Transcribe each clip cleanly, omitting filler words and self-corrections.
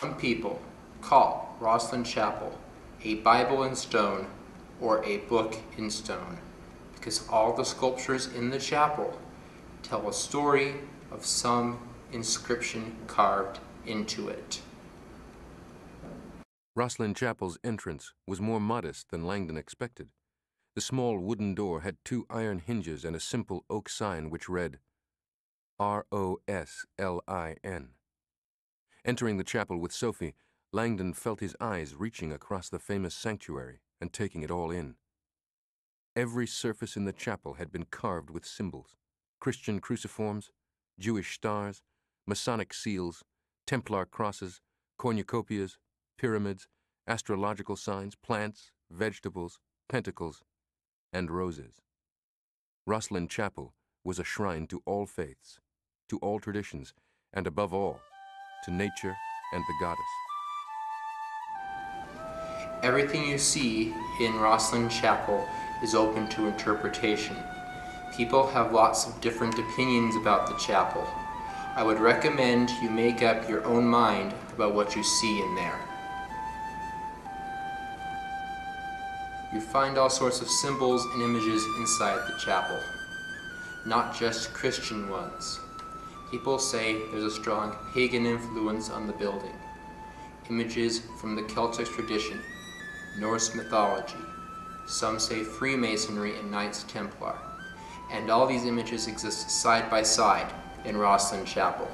Some people call Roslin Chapel a Bible in stone or a book in stone because all the sculptures in the chapel tell a story of some inscription carved into it. Roslin Chapel's entrance was more modest than Langdon expected. The small wooden door had 2 iron hinges and a simple oak sign which read, R-O-S-L-I-N. Entering the chapel with Sophie, Langdon felt his eyes reaching across the famous sanctuary and taking it all in. Every surface in the chapel had been carved with symbols: Christian cruciforms, Jewish stars, Masonic seals, Templar crosses, cornucopias, pyramids, astrological signs, plants, vegetables, pentacles, and roses. Roslin Chapel was a shrine to all faiths, to all traditions, and above all, to nature and the goddess. Everything you see in Roslin Chapel is open to interpretation. People have lots of different opinions about the chapel. I would recommend you make up your own mind about what you see in there. You find all sorts of symbols and images inside the chapel, not just Christian ones. People say there's a strong pagan influence on the building. Images from the Celtic tradition, Norse mythology, some say Freemasonry and Knights Templar, and all these images exist side by side in Roslin Chapel.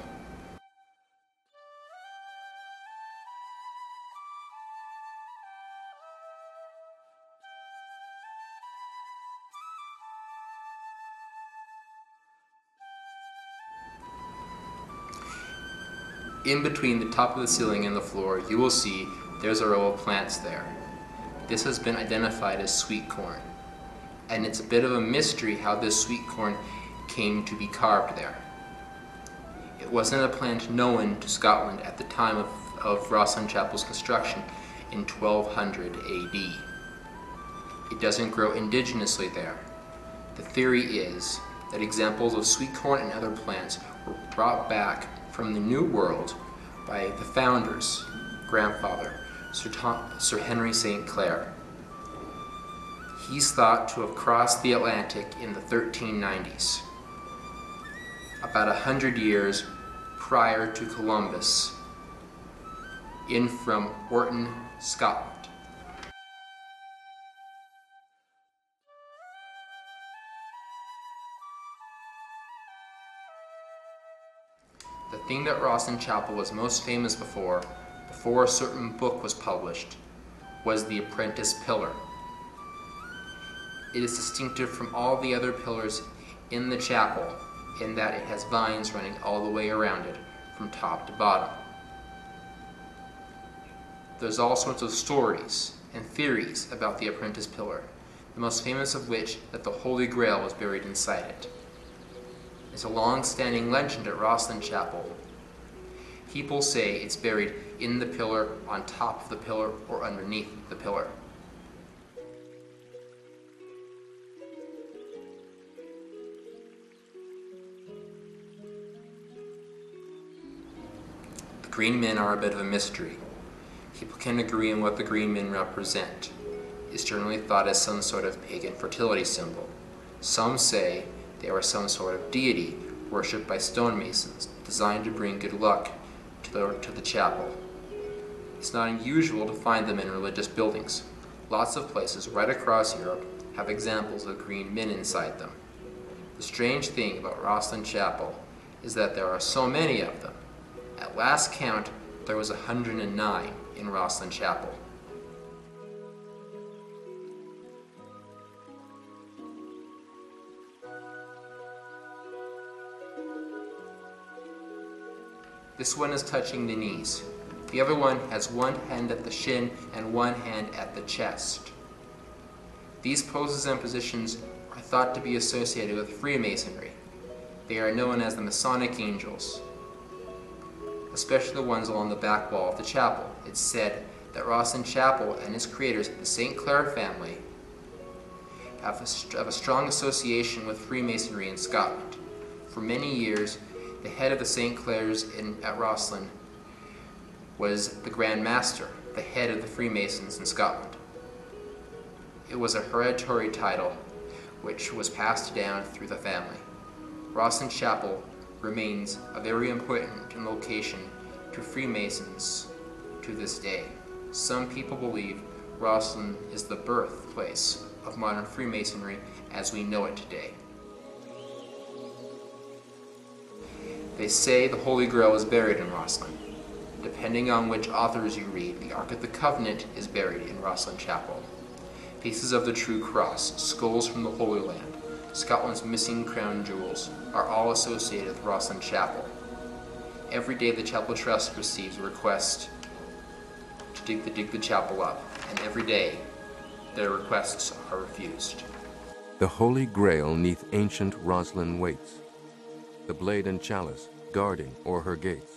In between the top of the ceiling and the floor, you will see there's a row of plants there. This has been identified as sweet corn, and it's a bit of a mystery how this sweet corn came to be carved there. It wasn't a plant known to Scotland at the time of Roslin Chapel's construction in 1200 AD. It doesn't grow indigenously there. The theory is that examples of sweet corn and other plants were brought back from the New World by the founder's grandfather, Sir Henry St. Clair. He's thought to have crossed the Atlantic in the 1390s, about 100 years prior to Columbus, in from Orton, Scotland. The thing that Roslin Chapel was most famous before a certain book was published, was the apprentice pillar. It is distinctive from all the other pillars in the chapel in that it has vines running all the way around it, from top to bottom. There's all sorts of stories and theories about the apprentice pillar, the most famous of which that the Holy Grail was buried inside it. It's a long-standing legend at Roslin Chapel. People say it's buried in the pillar, on top of the pillar, or underneath the pillar. The green men are a bit of a mystery. People can agree on what the green men represent. It's generally thought as some sort of pagan fertility symbol. Some say they are some sort of deity worshipped by stonemasons, designed to bring good luck to the chapel. It's not unusual to find them in religious buildings. Lots of places right across Europe have examples of green men inside them. The strange thing about Roslin Chapel is that there are so many of them. At last count, there was 109 in Roslin Chapel. This one is touching the knees. The other one has one hand at the shin and one hand at the chest. These poses and positions are thought to be associated with Freemasonry. They are known as the Masonic angels, especially the ones along the back wall of the chapel. It's said that Roslin Chapel and its creators, the St. Clair family, have a strong association with Freemasonry in Scotland. For many years, the head of the St. Clairs at Roslin was the Grand Master, the head of the Freemasons in Scotland. It was a hereditary title which was passed down through the family. Roslin Chapel remains a very important location to Freemasons to this day. Some people believe Roslin is the birthplace of modern Freemasonry as we know it today. They say the Holy Grail is buried in Roslin. Depending on which authors you read, the Ark of the Covenant is buried in Roslin Chapel. Pieces of the True Cross, skulls from the Holy Land, Scotland's missing crown jewels are all associated with Roslin Chapel. Every day the Chapel Trust receives a request to dig the chapel up, and every day their requests are refused. The Holy Grail 'neath ancient Roslin waits, the blade and chalice guarding o'er her gates.